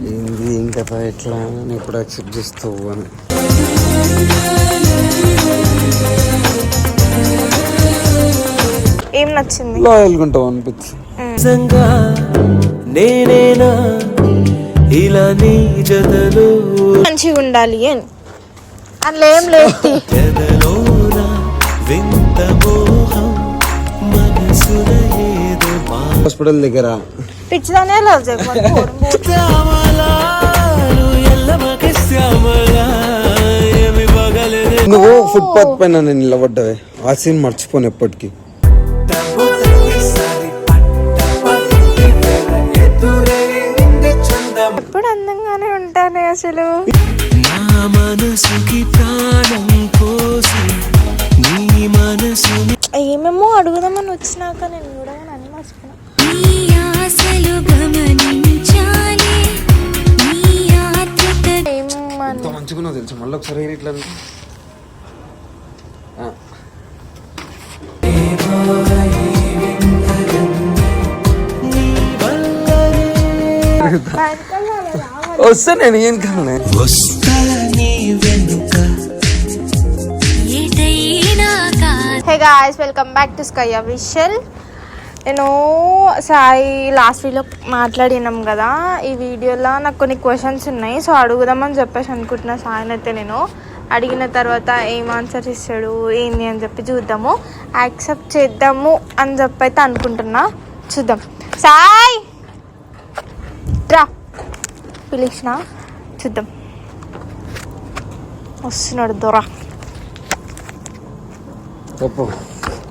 ఏంది ఇంకా ఎట్లా అని ఎప్పుడు యాక్సెప్ట్ చేస్తావు అని ఏం నచ్చింది? లాయల్ ఉంటావు అనిపించింది. నేనేనా ఇలా నీ జతలో మంచిగా ఉండాలి అని అందులో ఏం లేదు. వింత మోహం మనసున ఏదో హాస్పిటల్ దగ్గర పిచ్చిదానే లవ్ నువ్వు ఫుట్పాత్ పైన నేను నిలబడ్డావే, ఆ సీన్ మర్చిపోను ఎప్పటికీ. ఎప్పుడు అందంగానే ఉంటానే అసలు. నా మనసుకి ప్రాణం పోసి నీ మనసు ఏమేమో అడుగుదామని వచ్చినాక నేను కూడా అన్ని మర్చిపోయినా. ఎంత మంచిగా తెలుసు. మళ్ళీ ఒకసారి ఇట్లా వస్తా నేను ఏం కాలే. Hey guys, welcome back to sky official. నేను సాయి లాస్ట్ వీక్లో మాట్లాడినాం కదా, ఈ వీడియోలో నాకు కొన్ని క్వశ్చన్స్ ఉన్నాయి. సో అడుగుదామని చెప్పేసి అనుకుంటున్నా. సాయిని అయితే నేను అడిగిన తర్వాత ఏం ఆన్సర్ ఇస్తాడు ఏంది అని చెప్పి చూద్దాము, యాక్సెప్ట్ చేద్దాము అని చెప్పి అయితే అనుకుంటున్నా. చూద్దాం. సాయ్ రా, పిలిచిన చూద్దాం. వస్తున్నాడు దొర.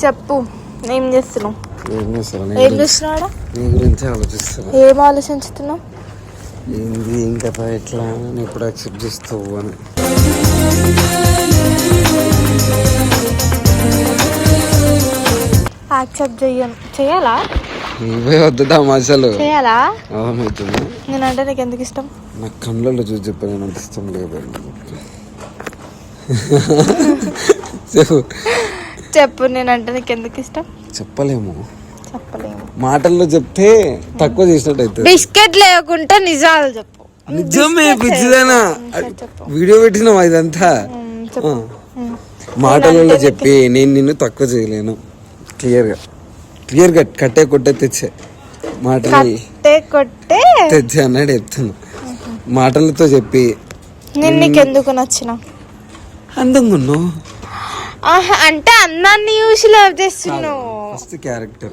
చెప్పు, ఏం చేస్తున్నావు? ఏం చూస్తున్నాడా? నీ గురించి ఆలోచిస్తున్నా. ఏం ఆలోచించుతున్నావు? ఏంది ఇంకా ఎట్లా అని ఎప్పుడు యాక్సెప్ట్ చేస్తావు అని. యాక్సెప్ట్ చేయాలా? నువ్వే వద్దా అసలు చేయాలా? అవునవుతుంది. నేనంటే నీకు ఎందుకు ఇష్టం? నా కళ్ళల్లో చూసి చెప్పాను, నేను అంత ఇష్టం లేదు. చెప్పు, నేనంటే నీకు ఎందుకు ఇష్టం? చెప్పలేము, చెప్పలేము. మాటల్లో చెప్తే తక్కువ చేసినట్టు అవుతుంది. బిస్కెట్ లేకుంటే నిజాలు చెప్పు. నిజమే పిచ్చిదేనా, వీడియో పెట్టినావా ఇదంతా? మాటలలో చెప్పి నేను నిన్ను తక్కువ చేయలేను. క్లియర్గా కట్టే కొట్టే తెచ్చే మాటలు కొట్టే తెచ్చే అన్నాడు చెప్తాను. మాటలతో చెప్పి నేను నీకు ఎందుకు నచ్చిన? అందంగా ఉన్నావు. అంటే అందాన్ని చూసి లవ్ చేస్తున్నావు. First character.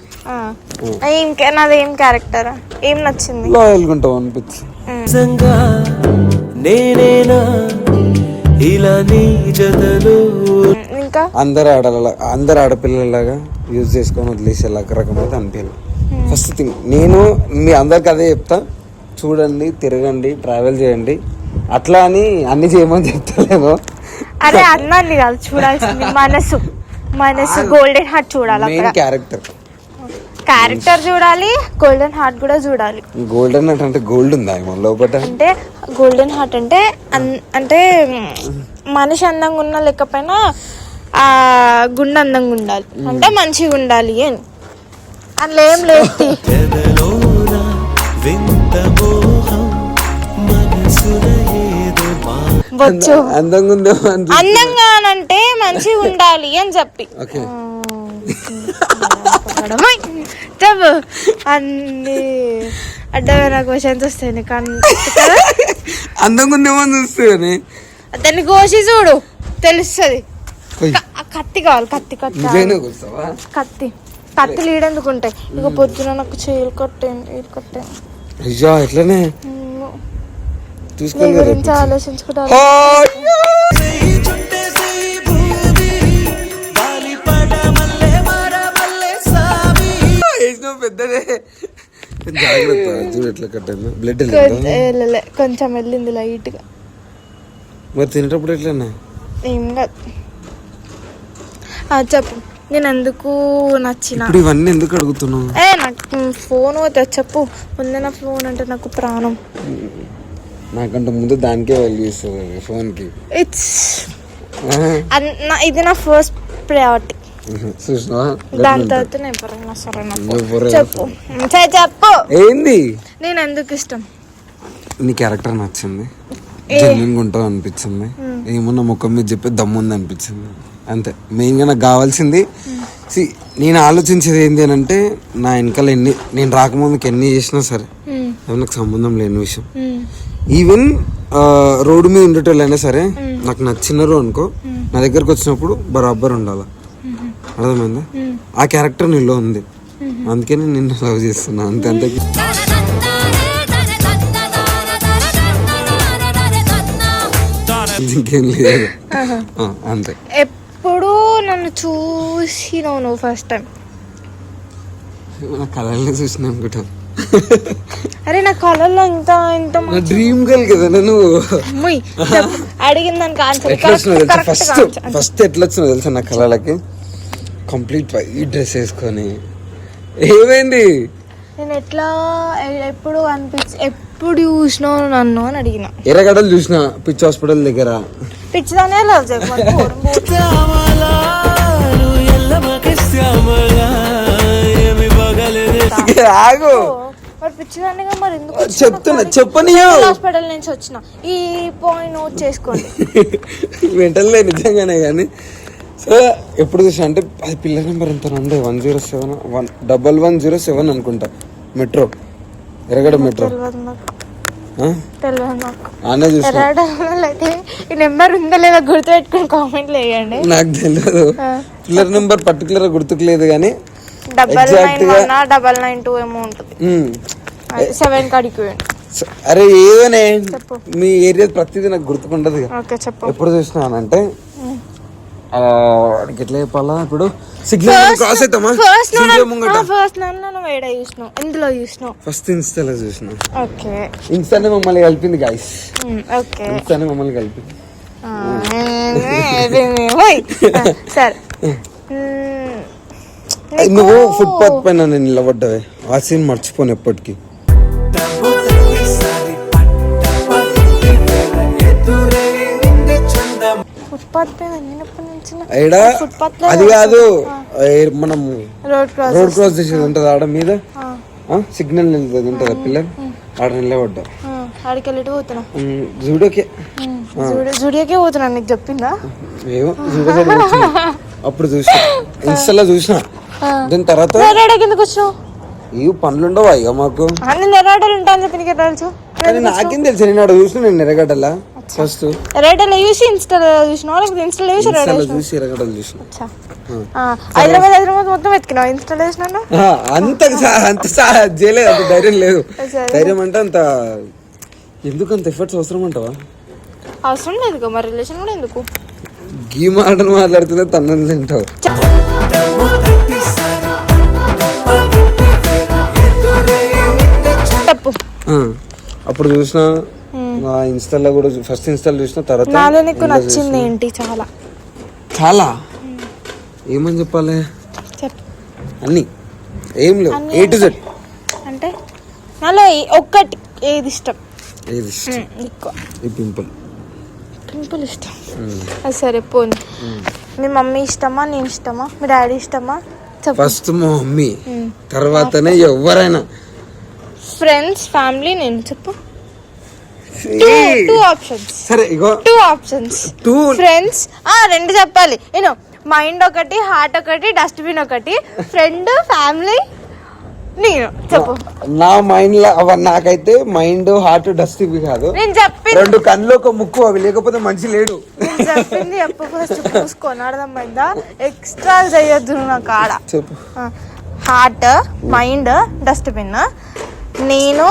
నాదేం క్యారెక్టర్? ఏం నచ్చింది? లాయల్ ఉంటావు అనిపించింది. నేనేనా ఇలా నీ జతలో ఇంకా అందరు ఆడపిల్లలాగా యూజ్ చేసుకొని వదిలేసేలా రకమైతే అనిపించాలి. ఫస్ట్ థింగ్ నేను మీ అందరికి అదే చెప్తా, చూడండి, తిరగండి, ట్రావెల్ చేయండి. అట్లా అని అన్ని చేయమని చెప్తలేమో. అరే అన్నాన్ని కాదు చూడాల్సింది, మనసు గోల్డెన్ హార్ట్ చూడాలి. క్యారెక్టర్ చూడాలి, గోల్డెన్ హార్ట్ కూడా చూడాలి. గోల్డెన్ హార్ట్ అంటే గోల్డ్ ఉందా లోపల? అంటే గోల్డెన్ హార్ట్ అంటే అంటే మనిషి అందంగా ఉన్నా లేకపోయినా ఆ గుండె అందంగా ఉండాలి, అంటే మంచిగా ఉండాలి అని. అందులో ఏం లేదు. వచ్చు అందంగా అంటే మంచిగా ఉండాలి అని చెప్పి చెప్పు. అన్ని అడ్డమైన క్వశ్చన్స్ వస్తాయి నీకు. అందంగా ఉందేమని చూస్తే దాన్ని కోసి చూడు తెలుస్తుంది. కత్తి కావాలి, కత్తి లీడెందుకు ఉంటాయి? ఇక పొద్దున నాకు చేయలు కట్టేయండి. అయ్యా ఎట్లనే నీ గురించి ఆలోచించుకుంటా. పెద్దదే జాగ్రత్త, చూడు ఎట్లా కట్టాను. బ్లడ్ కొంచెం వెళ్ళింది లైట్ గా. మరి తినేటప్పుడు ఎట్లన్నా? ఏం కాదు. చెప్పు, నేను ఎందుకు నచ్చిన? ఇప్పుడు ఇవన్నీ ఎందుకు అడుగుతున్నావు? నాకు ఫోన్ పోతే చెప్పు. ముందే నా ఫోన్ అంటే నాకు ప్రాణం. నాకంటే ముందు దానికే వాల్యూ ఇస్తుంది ఫోన్ కి. ఇది నా ఫస్ట్ ప్రయారిటీ. దాని తర్వాత నేను చెప్పు ఏంది నేను ఎందుకు ఇష్టం? నీ క్యారెక్టర్ నచ్చింది, జెన్యున్గా ఉంటావు అనిపించింది, ఏమన్నా ముఖం మీద చెప్పే దమ్ముంది అనిపించింది, అంతే. మెయిన్గా నాకు కావాల్సింది నేను ఆలోచించేది ఏంటి అని అంటే, నా వెనకాల నేను రాకముందుకు ఎన్ని చేసినా సరే అవి నాకు సంబంధం లేని విషయం. ఈవెన్ రోడ్డు మీద ఉండేటోళ్ళైనా సరే నాకు నచ్చినారు అనుకో, నా దగ్గరకు వచ్చినప్పుడు బరాబర్ ఉండాలి. అర్థమైందా? ఆ క్యారెక్టర్ నీలో ఉంది, అందుకే నేను నిన్ను లవ్ చేస్తున్నా, అంతే. అంతే ఇంకేం లేదు, అంతే. ఎప్పుడు నన్ను చూసినావు నువ్వు ఫస్ట్ టైం? నా కళల్ని చూసిన అనుకుంటాను. అరే నా కళల్లో ఇంత ఇంత డ్రీమ్ గర్ల్ కదా నువ్వు. అడిగిన దానికి ఆన్సర్ ఫస్ట్ ఎట్లా వచ్చినా తెలుసా నా కళలకి? కంప్లీట్ వైట్ డ్రెస్ వేసుకొని. ఏమైంది? నేను ఎట్లా ఎప్పుడు ఎప్పుడు చూసినావు నన్ను అని అడిగిన. ఎర్రగడ్డలు చూసిన పిచ్చి హాస్పిటల్ దగ్గర. పిచ్చిదానే ఆగు, పిచ్చిదానిగా మరి ఎందుకు చెప్తున్నా, చెప్పని. హాస్పిటల్ నుంచి వచ్చిన ఈ పాయింట్ నోట్ చేసుకోండి. వెంటనే నిజంగానే కానీ. సో ఎప్పుడు చూసా అంటే అది పిల్లర్ నెంబర్ ఎంత ఉంది, 107 11107 అనుకుంటా, మెట్రో, ఎర్రగడ్డ మెట్రో. ఆనే చూసా. ఈ నెంబర్ ఉందా లేదా గుర్తు పెట్టుకుని కామెంట్ వేయండి. నాకు తెలియదు పిల్లర్ నెంబర్ పర్టికులర్ గుర్తుకు లేదు కానీ 991 ఏమో ఉంటుంది. 7 కాడికి. అరే ఏదోనే, మీ ఏరియా ప్రతిదీ నాకు గుర్తుకుంటది. ఎప్పుడు చూసినానంటే ఎట్లా చెప్పాలా, ఇప్పుడు సిగ్నల్ క్రాస్ అవుతామా, ఫస్ట్ ఇన్స్టాలో చూసిన. ఇన్స్టానే మమ్మల్ని కలిపింది గాయస్, ఇన్స్టానే మమ్మల్ని కలిపింది. సరే నువ్వు ఫుట్పాత్ పైన నేను నిలబడ్డావే, ఆ సీన్ మర్చిపోను ఎప్పటికీ. అది కాదు, మనం రోడ్ క్రాస్ చేసేది ఉంటది ఆడ మీద, సిగ్నల్ నిలుతుంది ఉంటది పిల్లర్, ఆడ నిలబడ్డా. జూడోకే జూడియోకే పోతున్నా, నీకు చెప్పిందా? ఏమో అప్పుడు చూసిన, ఇన్స్టాలో చూసిన. దాని తర్వాత ఏ పనులు ఉండవా ఇక మాకు? నాకేం తెలుసు, నేను ఆడ చూసిన, నేను ఎర్రగడ్డలా ఫస్ట్ చూసి ఇన్స్టాలో చూసి ఎర్రగడ్డలు చూసిన. హైదరాబాద్ మొత్తం వెతికినావు, ఇన్స్టాలో చూసినా? అంత చేయలేదు, అంత ధైర్యం లేదు. ధైర్యం అంటే అంత ఎందుకంత ఎఫర్ట్స్ అవసరం అంటావా? అవసరం లేదు మరి, రిలేషన్ కూడా ఎందుకు? గీ మాటను మాట్లాడుతున్నా తన్నని తింటావు. అప్పుడు చూసిన ఇన్స్టాలో కూడా, ఫస్ట్ ఇన్స్టాల్ చూసిన తర్వాత నాలో నీకు నచ్చింది ఏంటి? చాలా చాలా ఏమని చెప్పాలి, అన్ని ఏం లేవు, A to Z. అంటే నాలో ఒక్కటి ఏది ఇష్టం? ఏది ఇష్టం? ఈ పింపుల్ ఇష్టం. అది సరే పోనీ, మీ మమ్మీ ఇష్టమా, నేను ఇష్టమా, మీ డాడీ ఇష్టమా? ఫస్ట్ మా మమ్మీ, తర్వాతనే ఎవరైనా. ఫ్రెండ్స్, ఫ్యామిలీ, నేను చెప్పు. Two options. సరే ఇగో 2 ఆప్షన్స్. ఫ్రెండ్స్ 2 చెప్పాలి. మైండ్ ఒకటి, హార్ట్ ఒకటి, డస్ట్బిన్ ఒకటి. ఫ్రెండ్, ఫ్యామిలీ, నేను చెప్పు. నా మైండ్ లో నాకైతే మైండ్, హార్ట్, డస్ట్బిన్ కాదు, నేను చెప్పి 2 కళ్ళు, 1 ముక్కు, అవి లేకపోతే మనిషి లేడు. చెప్పింది చెప్పు ఫస్ట్, చూసుకొని అర్థమైందా? ఎక్స్ట్రా చేయొద్దు నా కాడ. చెప్పు. హార్ట్, మైండ్, డస్ట్బిన్, నేను,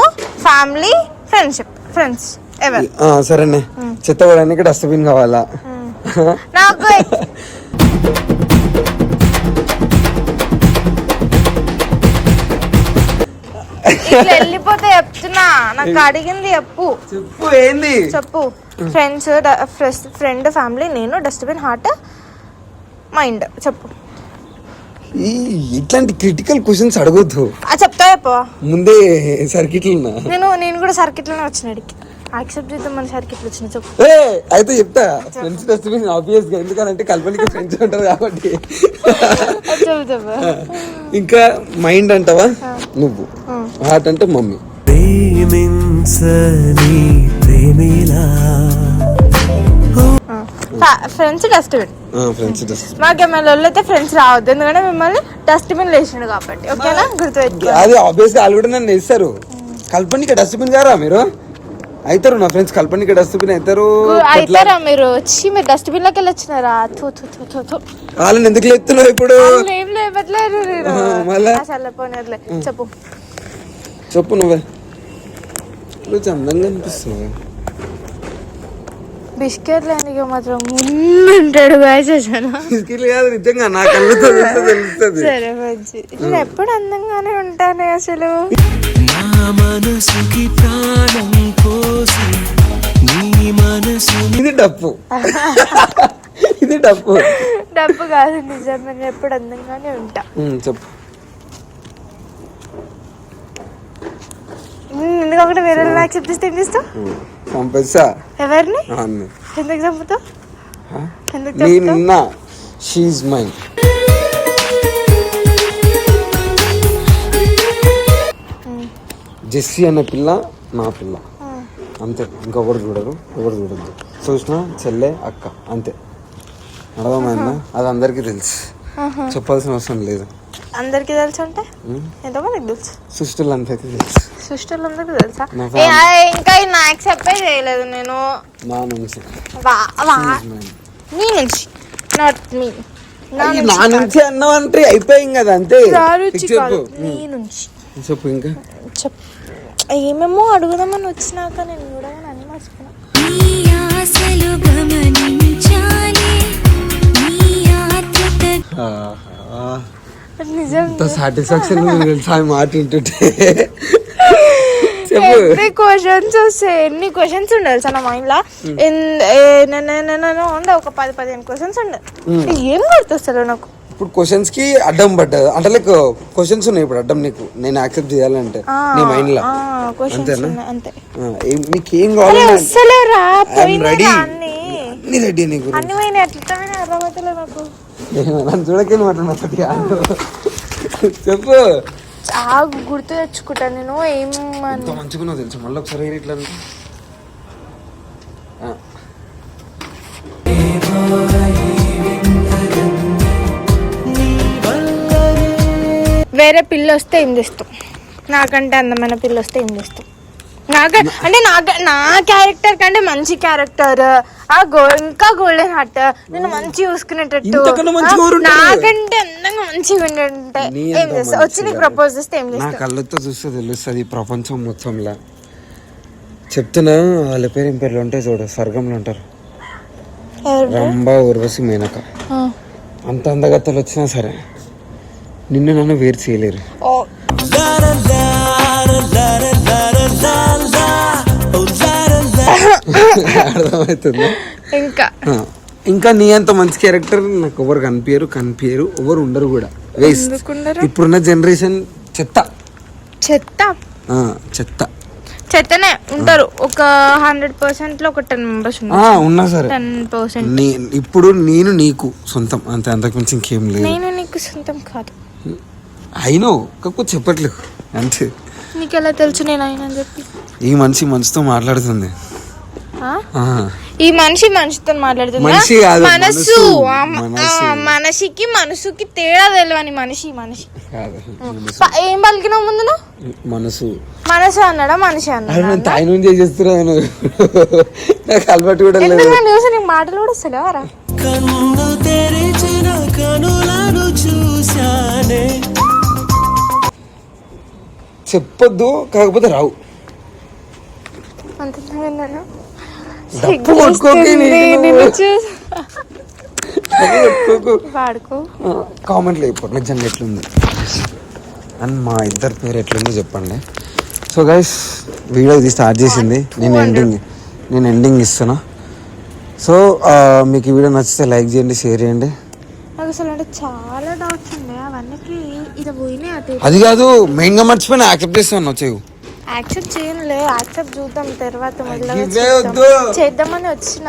ఫ్యామిలీ, ఫ్రెండ్షిప్. Friends ever. సరేనే, చెత్త పడడానికి డస్ట్బిన్ కావాలా? నాకు వెళ్ళిపోతే చెప్తున్నా, నాకు అడిగింది చెప్పు. చెప్పు ఏంది చెప్పు. ఫ్రెండ్స్, ఫ్రెండ్, ఫ్యామిలీ, నేను, డస్ట్బిన్, హార్ట్, మైండ్. చెప్పు. ఇట్లాంటి క్రిటికల్ క్వశ్చన్స్ అడగొద్దు. చెప్తా చెప్పు. ముందే సర్కిట్లు నేను కూడా సర్కిట్లోనే వచ్చిన, యాక్సెప్ట్ చేద్దాం మన సర్కిట్లు వచ్చిన. చెప్పు. అయితే చెప్తా. ఫ్రెండ్స్ డస్ట్బిన్ ఆబ్వియస్ గా, ఎందుకంటే కల్పనకి ఫ్రెండ్స్ ఉంటారు కాబట్టి. ఇంకా మైండ్ అంటావా నువ్వు, హార్ట్ అంటే మమ్మీ. పెంచని ప్రేమిలా ఫ్రెండ్స్ డస్ట్బిన్ ఫ్రెండ్స్ డస్ట్ మాకేమైనా అయితే ఫ్రెండ్స్ రావద్దు, ఎందుకంటే మిమ్మల్ని డస్ట్బిన్ లేచిండు కాబట్టి. ఓకేనా, గుర్తుపెట్టుకో. అది ఆబ్వియస్గా వాళ్ళు కూడా నన్ను వేస్తారు. కల్పనిక డస్ట్బిన్ గారా మీరు అవుతారు, నా ఫ్రెండ్స్ కల్పనిక డస్ట్బిన్ అవుతారు. అవుతారా మీరు? వచ్చి మీరు డస్ట్బిన్ లోకి వెళ్ళి వచ్చినారా? వాళ్ళని ఎందుకు లేపుతున్నావు ఇప్పుడు? ఏం లేవట్లేదు నేను. మళ్ళా అసలు పోనీలే, చెప్పు చెప్పు నువ్వే. నువ్వు చందంగా అనిపిస్తున్నావు. బిస్కెట్ లేనిగా మాత్రం ముందుంటాడు వేసేసాను. బిస్కెట్లు కాదు, నిజంగా నా కళ్ళతో తెలుస్తుంది. సరే మంచి. నేను ఎప్పుడు అందంగానే ఉంటాను అసలు. నా మనసుకి ప్రాణం పోసి నీ మనసు ఇది డప్పు ఇది డప్పు డబ్బు కాదు, నిజం. నేను ఎప్పుడు అందంగానే ఉంటా. చెప్పు. ఎందుకంటే వేరే యాక్సెప్ట్ చేస్తే ఏం చేస్తావు? పంపిస్తా. ఎవరిని? ఎందుకు చంపుతావు? నేనున్నా. She mine. జెస్సీ అనే పిల్ల నా పిల్ల, అంతే. ఇంకొకరు చూడరు, ఎవరు చూడద్దు. చూసినా చెల్లె అక్క, అంతే. అర్థమైందా? అది అందరికీ తెలుసు, చెప్పాల్సిన అవసరం లేదు. అందరికి తెలుసు అంటే ఎంతమందికి తెలుసు? సృష్టిలందరికీ తెలుసు. సృష్టిలందరికీ తెలుసా? ఇంకా నా యాక్సెప్ట్ చేయలేదు నేను. నా నుంచి నీ నుంచి, నాట్ మీ. నా నుంచి అన్నావు అంటే అయిపోయింది కదా, అంతే. చెప్పు నీ నుంచి చెప్పు. ఇంకా చెప్పు. ఏమేమో అడుగుదామని వచ్చినాక నేను కూడా అన్ని మర్చిపోయినా. నిజం సాటిస్ఫాక్షన్ మాట వింటుంటే. ఎన్ని క్వశ్చన్స్ వస్తాయి, ఎన్ని క్వశ్చన్స్ ఉండాలి సార్ నా మైండ్ లా. ఉండే ఒక 10-15 క్వశ్చన్స్ ఉండే. ఏం గుర్తొస్తారు నాకు ఇప్పుడు? క్వశ్చన్స్ కి అడ్డం పడ్డది అంటే, లైక్ క్వశ్చన్స్ ఉన్నాయి ఇప్పుడు అడ్డం నీకు, నేను యాక్సెప్ట్ చేయాలంటే నీ మైండ్ లా. అంతేనా? అంతే. నీకేం కావాలి? రెడీ నీకు అన్ని పోయినాయి. అట్లా అర్థమవుతలే నాకు. నన్ను చూడకేం మాట్లాడుతున్నా. చెప్పు. గుర్తు తెచ్చుకుంటా నేను. ఎంత మంచిగా తెలుసు. మళ్ళీ ఒకసారి ఇట్లా వేరే పిల్ల వస్తే ఏం చేస్తాం? నాకంటే అందమైన పిల్ల వస్తే ఏం చేస్తాం? అంటే నా క్యారెక్టర్ కంటే మంచి క్యారెక్టర్, ఇంకా గోల్డెన్ హార్ట్, నేను మంచి చూసుకునేటట్టు, నాకంటే అందంగా మంచిగా ఉండే ఏం చేస్తా? వచ్చి నీకు ప్రపోజ్ చేస్తే ఏం చేస్తా? నా కళ్ళతో చూస్తే తెలుస్తుంది ప్రపంచం మొత్తంలో. చెప్తున్నా, వాళ్ళ పేరు ఏం పేర్లు ఉంటాయి చూడు, స్వర్గంలో ఉంటారు. రంభ, ఉర్వశి, మేనక. అంత అందగత్తలు వచ్చినా సరే నిన్ను నన్ను వేరు చేయలేరు. అర్థమవుతుంది. ఇంకా నీ అంత మంచి క్యారెక్టర్ నాకు ఎవరు కనిపించరు, ఎవరు ఉండరు కూడా. ఇప్పుడున్న జనరేషన్ చెత్త చెత్తనే ఉంటారు. ఒక 100% లో ఒక 10 members ఉన్నా సరే 10%. ఇప్పుడు నేను నీకు సొంతం, అంతే. అంతకు మించి ఇంకేం లేదు. నేను నీకు సొంతం కాదు. అయినో కాకపోతే చెప్పట్లేదు అంతే. నీకు ఎలా తెలుసు నేను అయినా అని చెప్పి? ఈ మనిషి మనిషితో మాట్లాడుతుంది. ఈ మనిషితో మాట్లాడుతుంది. మనసుకి తేడా తెలియని మనిషి. ఏం పలికినావు ముందు? మనసు అన్నాడా? మనిషి అన్నాడా? అలవాటు కూడా లేదు. నీకు మాటలు కూడా వస్తలేవారా? చెప్పొద్దు, కాకపోతే రావు. అంత కామెంట్లో చెప్పండి నిజంగా ఎట్లుంది అండ్ మా ఇద్దరు పేరు ఎట్లుందో చెప్పండి. సో గైస్, వీడియో ఇది స్టార్ట్ చేసింది, నేను ఎండింగ్ ఇస్తున్నా. సో మీకు ఈ వీడియో నచ్చితే లైక్ చేయండి, షేర్ చేయండి. చాలా డౌట్స్ ఉండే అవన్నీ ఇది పోయినాయి. అది కాదు, మెయిన్ గా మర్చిపోయినా యాక్సెప్ట్ చేస్తాను. వచ్చేవు యాక్సెప్ట్ చేయనులే, యాక్సెప్ట్ చూద్దాం తర్వాత చేద్దామని వచ్చిన.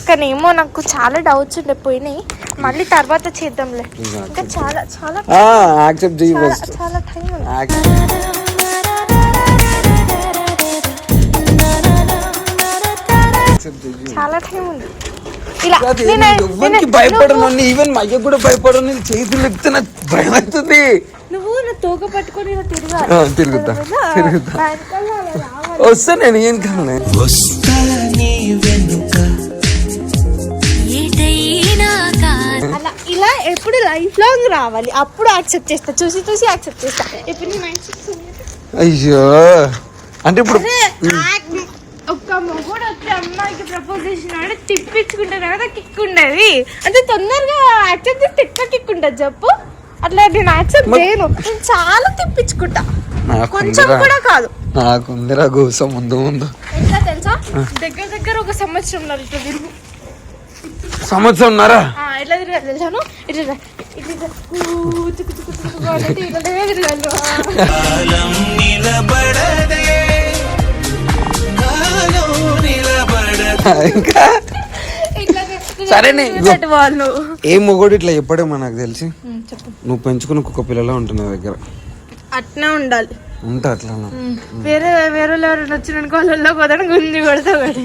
కానీ ఏమో నాకు చాలా డౌట్స్ ఉండే, పోయినాయి. మళ్ళీ తర్వాత చేద్దాంలే. ఇంకా చాలా చాలా చాలా టైం ఉంది. చాలా టైం ఉంది. ఇలా అది నేను- నేను ఎవ్వరికి భయపడను అన్ని, ఈవెన్ మా అయ్యకు కూడా భయపడను. నేను చేతులు ఎత్తే నాకు భయం అవుతుంది. నువ్వు నా తోక పట్టుకొని ఇలా తిరగాలి. తిరుగుతా నా వెనకాల అలా రావాలి. వస్తా నేను ఏం కాను. వస్తా నీ వెనుక అలా ఇలా ఎప్పుడు లైఫ్ లాంగ్ రావాలి, అప్పుడు యాక్సెప్ట్ చేస్తా. చూసి చూసి యాక్సెప్ట్ చేస్తా. ఇప్పుడు నీ మైండ్ సెట్ అయ్యో అంటే ఇప్పుడు ఒక్క మొగుడు వచ్చి అమ్మాయికి ప్రపోజ్ చేసినాడు తిప్పించుకుంటాను కదా కిక్ ఉండేది. అంటే తొందరగా యాక్సెప్ట్ చేస్తే ఎక్కువ కిక్ ఉంటుంది చెప్పు. అట్లా నేను యాక్సెప్ట్ చేయను. నేను చాలా తిప్పించుకుంటా, కొంచెం కూడా కాదు. నాకుందిరా గోసం ముందు ముందు. ఎట్లా తెలుసా, దగ్గర దగ్గర ఒక సంవత్సరం ఇట్లా తిరుగు. సంవత్సరంన్నారా? ఎట్లా తిరగాలి తెలుసాను? ఇట్లా ఇట్లా తుక్కు తుక్కు తుక్కు అంటే ఇట్లా తిరగాలి. కాలం నిలబడదే, కాలం నిలబడదే. ఇంకా ఇట్లా సరేనే. వాళ్ళు ఏ మొగోడు ఇట్లా చెప్పడేమో నాకు తెలిసి. చెప్పు. నువ్వు పెంచుకున్న కుక్క పిల్లలో ఉంటుంది నా దగ్గర. అట్నే ఉండాలి. ఉంటా అట్లా. వేరే వేరే ఎవరైనా వచ్చిన వాళ్ళలో పోతాను గుంజి కొడతా ఒకటి.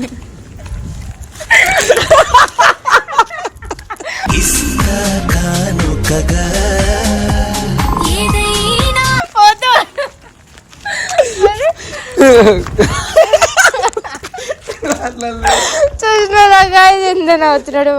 ఇస్తా కానుకగా చూసిన ఎంత నవ్వుతున్నాడు.